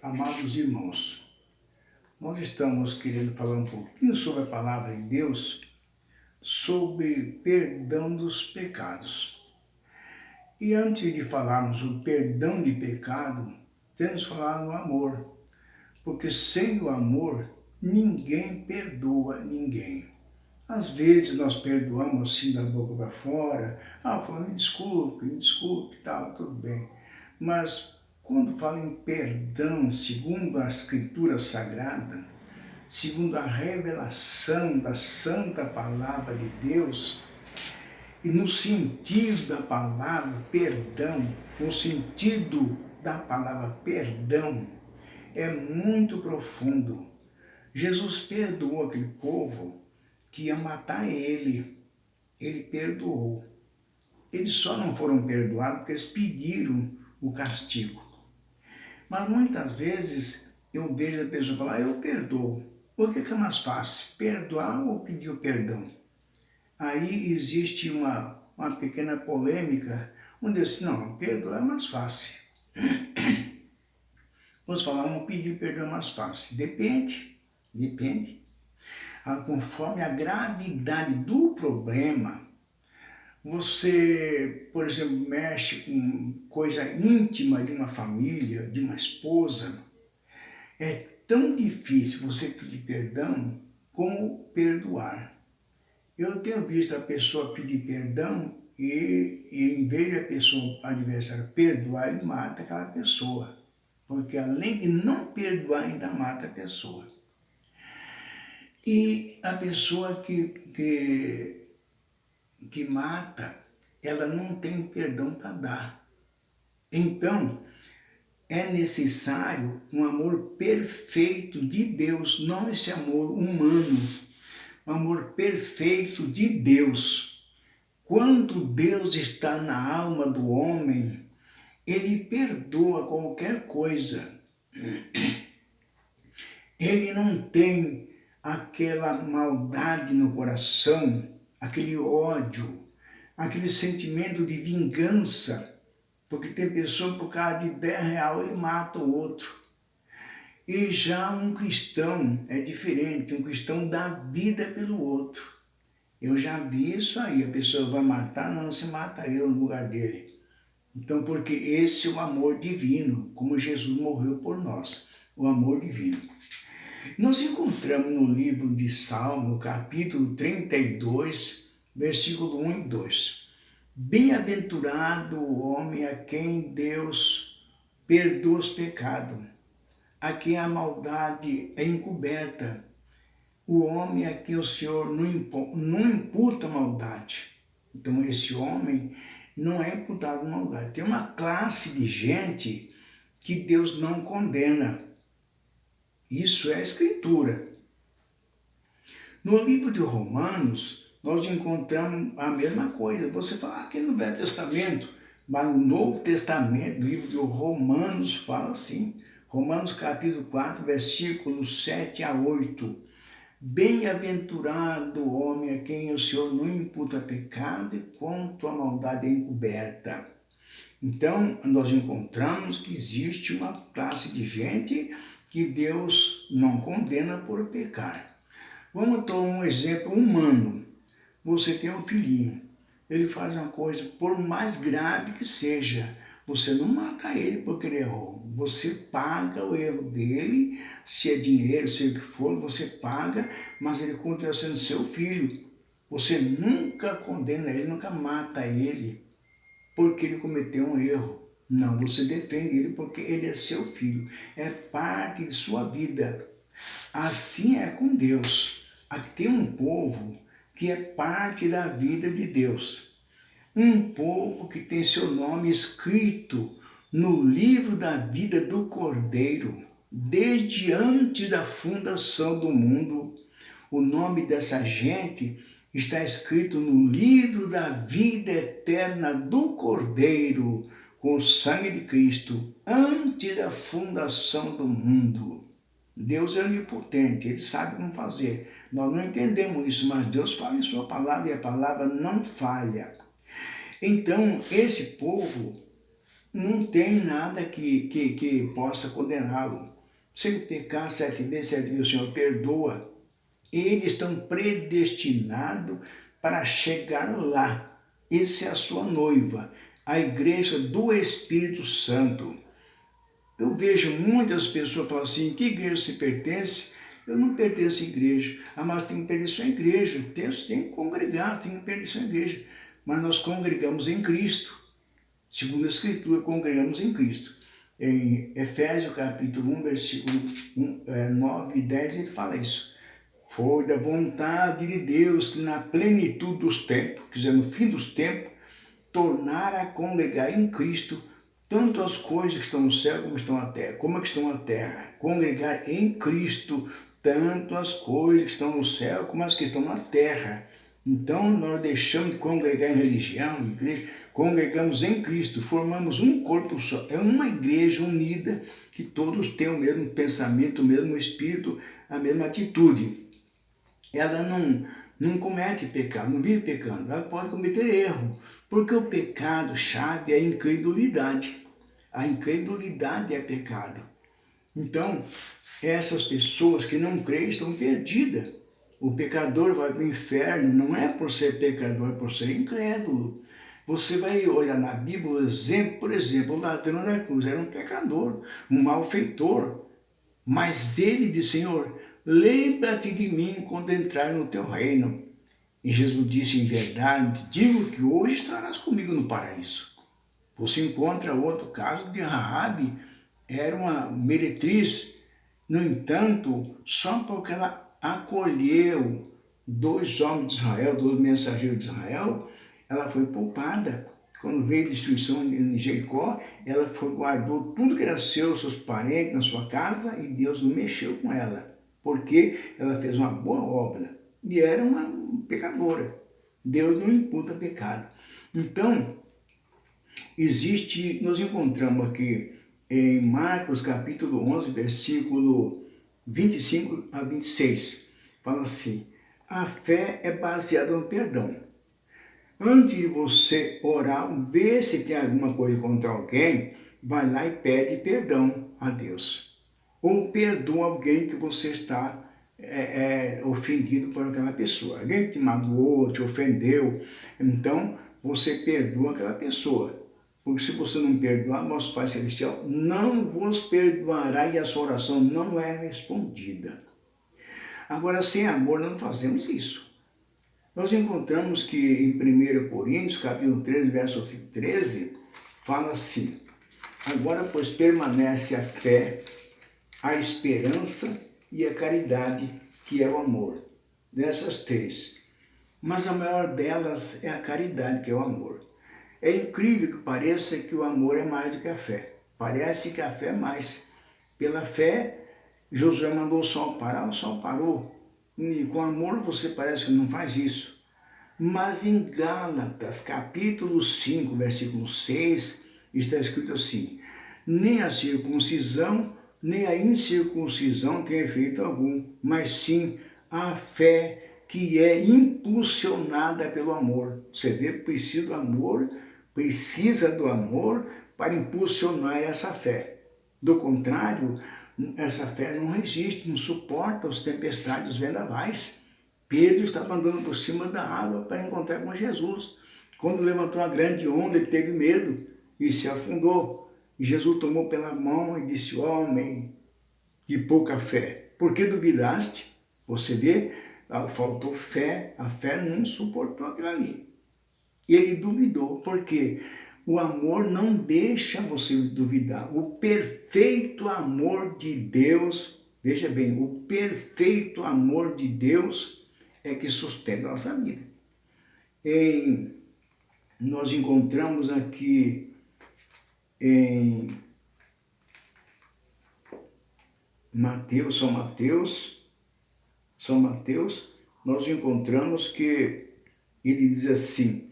Amados irmãos, nós estamos querendo falar um pouquinho sobre a palavra de Deus, sobre perdão dos pecados. E antes de falarmos o perdão de pecado, temos que falar no amor, porque sem o amor, ninguém perdoa ninguém. Às vezes nós perdoamos assim da boca para fora, falando me desculpe, tal, tudo bem. Mas quando fala em perdão, segundo a Escritura Sagrada, segundo a revelação da Santa Palavra de Deus, e no sentido da palavra perdão, no sentido da palavra perdão, é muito profundo. Jesus perdoou aquele povo que ia matar ele. Ele perdoou. Eles só não foram perdoados porque eles pediram o castigo. Mas muitas vezes eu vejo a pessoa falar, eu perdoo. O que é mais fácil, perdoar ou pedir o perdão? Aí existe uma pequena polêmica, onde eu disse, não, perdoar é mais fácil. Vamos falar, pedir perdão é mais fácil. Depende. Conforme a gravidade do problema, você, por exemplo, mexe com coisa íntima de uma família, de uma esposa, é tão difícil você pedir perdão como perdoar. Eu tenho visto a pessoa pedir perdão e em vez da pessoa adversária perdoar, ele mata aquela pessoa. Porque além de não perdoar, ainda mata a pessoa. E a pessoa que mata, ela não tem perdão para dar. Então, é necessário um amor perfeito de Deus, não esse amor humano, um amor perfeito de Deus. Quando Deus está na alma do homem, ele perdoa qualquer coisa. Ele não tem aquela maldade no coração, aquele ódio, aquele sentimento de vingança, porque tem pessoa por causa de R$10 ele mata o outro. E já um cristão é diferente, um cristão dá vida pelo outro. Eu já vi isso aí, a pessoa vai matar, não, se mata eu no lugar dele. Então, porque esse é o amor divino, como Jesus morreu por nós, o amor divino. Nós encontramos no livro de Salmo, capítulo 32, versículo 1 e 2. Bem-aventurado o homem a quem Deus perdoa os pecados, a quem a maldade é encoberta, o homem a quem o Senhor não imputa maldade. Então esse homem não é imputado maldade. Tem uma classe de gente que Deus não condena. Isso é a Escritura. No livro de Romanos, nós encontramos a mesma coisa. Você fala aqui no Velho Testamento, mas no Novo Testamento, no livro de Romanos, fala assim. Romanos capítulo 4, versículos 7 a 8. Bem-aventurado o homem a quem o Senhor não imputa pecado e quanto a maldade é encoberta. Então, nós encontramos que existe uma classe de gente que Deus não condena por pecar. Vamos tomar um exemplo humano. Você tem um filhinho, ele faz uma coisa, por mais grave que seja, você não mata ele porque ele errou. Você paga o erro dele, se é dinheiro, se é o que for, você paga, mas ele continua sendo seu filho. Você nunca condena ele, nunca mata ele porque ele cometeu um erro. Não, você defende ele porque ele é seu filho, é parte de sua vida. Assim é com Deus. Aqui tem um povo que é parte da vida de Deus. Um povo que tem seu nome escrito no livro da vida do Cordeiro, desde antes da fundação do mundo. O nome dessa gente está escrito no livro da vida eterna do Cordeiro, com o sangue de Cristo, antes da fundação do mundo. Deus é onipotente, Ele sabe como fazer. Nós não entendemos isso, mas Deus fala em sua palavra e a palavra não falha. Então, esse povo não tem nada que possa condená-lo. Se ele pecar 7 vezes, o Senhor perdoa. Eles estão predestinados para chegar lá. Essa é a sua noiva, a igreja do Espírito Santo. Eu vejo muitas pessoas falando assim, que igreja você pertence? Eu não pertenço à igreja. Ah, mas tem que pertencer à igreja. Tem que congregar, tem que pertencer à igreja. Mas nós congregamos em Cristo. Segundo a Escritura, congregamos em Cristo. Em Efésios capítulo 1, versículo 9 e 10, ele fala isso. Foi da vontade de Deus que na plenitude dos tempos, quer dizer, no fim dos tempos, tornar a congregar em Cristo tanto as coisas que estão no céu como estão na terra. Como é que estão na terra? Congregar em Cristo tanto as coisas que estão no céu como as que estão na terra. Então nós deixamos de congregar em religião, em igreja, congregamos em Cristo, formamos um corpo só. É uma igreja unida que todos têm o mesmo pensamento, o mesmo espírito, a mesma atitude. Ela não comete pecado, não vive pecando, ela pode cometer erro, porque o pecado-chave é a incredulidade. A incredulidade é pecado. Então, essas pessoas que não creem estão perdidas. O pecador vai para o inferno, não é por ser pecador, é por ser incrédulo. Você vai olhar na Bíblia, por exemplo, o ladrão da cruz era um pecador, um malfeitor. Mas ele disse, Senhor, lembra-te de mim quando entrar no teu reino. E Jesus disse, em verdade, digo que hoje estarás comigo no paraíso. Você encontra outro caso de Raabe, era uma meretriz. No entanto, só porque ela acolheu 2 homens de Israel, 2 mensageiros de Israel, ela foi poupada. Quando veio a destruição em Jericó, ela guardou tudo que era seu, seus parentes, na sua casa, e Deus não mexeu com ela, porque ela fez uma boa obra e era uma pecadora. Deus não imputa pecado. Então, nós encontramos aqui em Marcos capítulo 11, versículo 25 a 26, fala assim, a fé é baseada no perdão. Antes de você orar, ver se tem alguma coisa contra alguém, vai lá e pede perdão a Deus. Ou perdoa alguém que você está ofendido por aquela pessoa. Alguém te magoou, te ofendeu, então você perdoa aquela pessoa. Porque se você não perdoar, nosso Pai Celestial não vos perdoará e a sua oração não é respondida. Agora, sem amor, não fazemos isso. Nós encontramos que em 1 Coríntios, capítulo 13, verso 13, fala assim, agora, pois, permanece a fé, a esperança e a caridade, que é o amor. Dessas 3. Mas a maior delas é a caridade, que é o amor. É incrível que pareça que o amor é mais do que a fé. Parece que a fé é mais. Pela fé, Josué mandou o sol parar, o sol parou. E com amor você parece que não faz isso. Mas em Gálatas, capítulo 5, versículo 6, está escrito assim, nem a circuncisão, nem a incircuncisão tem efeito algum, mas sim a fé que é impulsionada pelo amor. Você vê, precisa do amor para impulsionar essa fé. Do contrário, essa fé não resiste, não suporta as tempestades, os vendavais. Pedro estava andando por cima da água para encontrar com Jesus. Quando levantou uma grande onda, ele teve medo e se afundou. E Jesus tomou pela mão e disse, homem de pouca fé, por que duvidaste? Você vê, faltou fé, a fé não suportou aquilo ali. Ele duvidou, porque o amor não deixa você duvidar. O perfeito amor de Deus, veja bem, o perfeito amor de Deus é que sustenta a nossa vida. Nós encontramos aqui em São Mateus, nós encontramos que ele diz assim,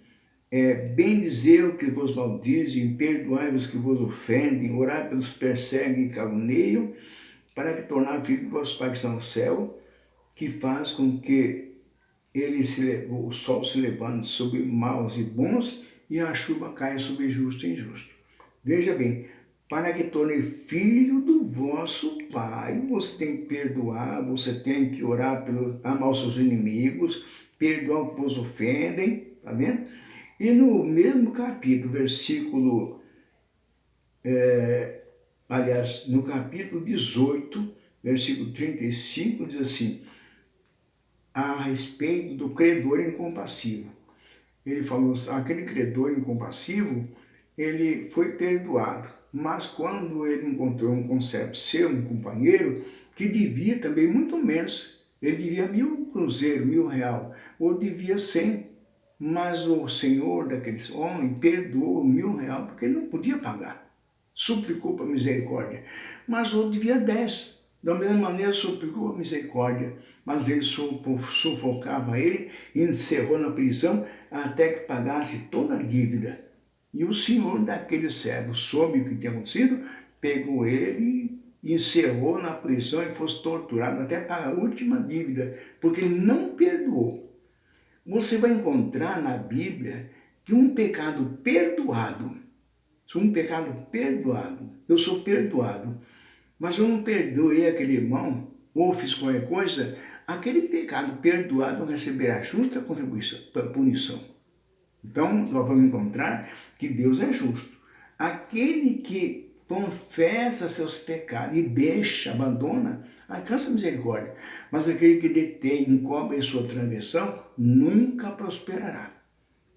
bendizei o que vos maldizem, perdoai-vos que vos ofendem, orai pelos que perseguem e caluniam, para que tornar filho de vosso Pai que está no céu, que faz com que o sol se levante sobre maus e bons, e a chuva caia sobre justo e injusto. Veja bem, para que torne filho do vosso Pai, você tem que perdoar, você tem que orar, amar os seus inimigos, perdoar o que vos ofendem, tá vendo? E no mesmo capítulo, no capítulo 18, versículo 35, diz assim, a respeito do credor incompassivo. Ele falou, aquele credor incompassivo, ele foi perdoado, mas quando ele encontrou um conservo seu, um companheiro, que devia também muito menos, ele devia 1.000 cruzeiros, 1.000 real, ou devia 100, mas o senhor daquele homem perdoou 1.000 real, porque ele não podia pagar, suplicou para misericórdia, mas o outro devia 10, da mesma maneira suplicou a misericórdia, mas ele sufocava ele e encerrou na prisão até que pagasse toda a dívida. E o senhor daquele servo soube o que tinha acontecido, pegou ele e encerrou na prisão e fosse torturado até pagar a última dívida, porque ele não perdoou. Você vai encontrar na Bíblia que um pecado perdoado, eu sou perdoado, mas eu não perdoei aquele irmão, ou fiz qualquer coisa, aquele pecado perdoado receberá justa punição. Então, nós vamos encontrar que Deus é justo. Aquele que confessa seus pecados e deixa, abandona, alcança misericórdia. Mas aquele que detém, encobre a sua transgressão, nunca prosperará.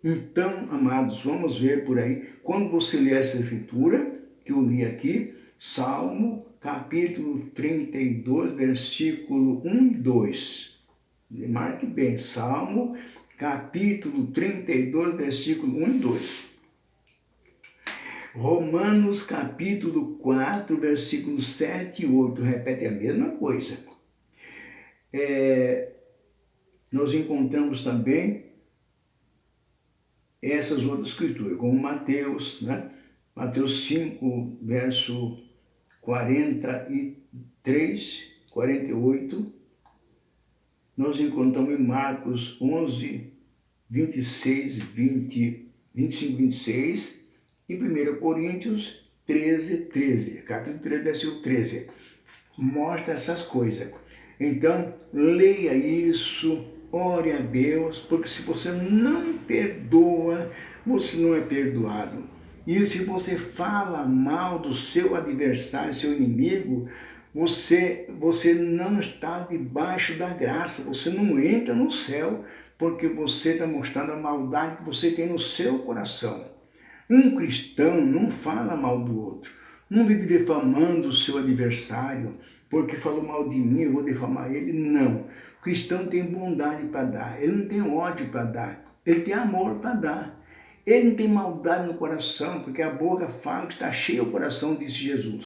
Então, amados, vamos ver por aí, quando você lê essa escritura, que eu li aqui, Salmo, capítulo 32, versículo 1 e 2. Marque bem, Salmo, capítulo 32, versículo 1 e 2. Romanos, capítulo 4, versículos 7 e 8, repete a mesma coisa. Nós encontramos também essas outras escrituras, como Mateus, né? Mateus 5, verso 43, 48. Nós encontramos em Marcos 11, 26, 20, 25, 26 e 1 Coríntios 13, 13, capítulo 13, versículo 13. Mostra essas coisas. Então, leia isso, ore a Deus, porque se você não perdoa, você não é perdoado. E se você fala mal do seu adversário, seu inimigo, você não está debaixo da graça, você não entra no céu, porque você está mostrando a maldade que você tem no seu coração. Um cristão não fala mal do outro, não vive defamando o seu adversário, porque falou mal de mim, eu vou defamar ele. Não. O cristão tem bondade para dar, ele não tem ódio para dar, ele tem amor para dar. Ele não tem maldade no coração, porque a boca fala que está cheio o coração, disse Jesus.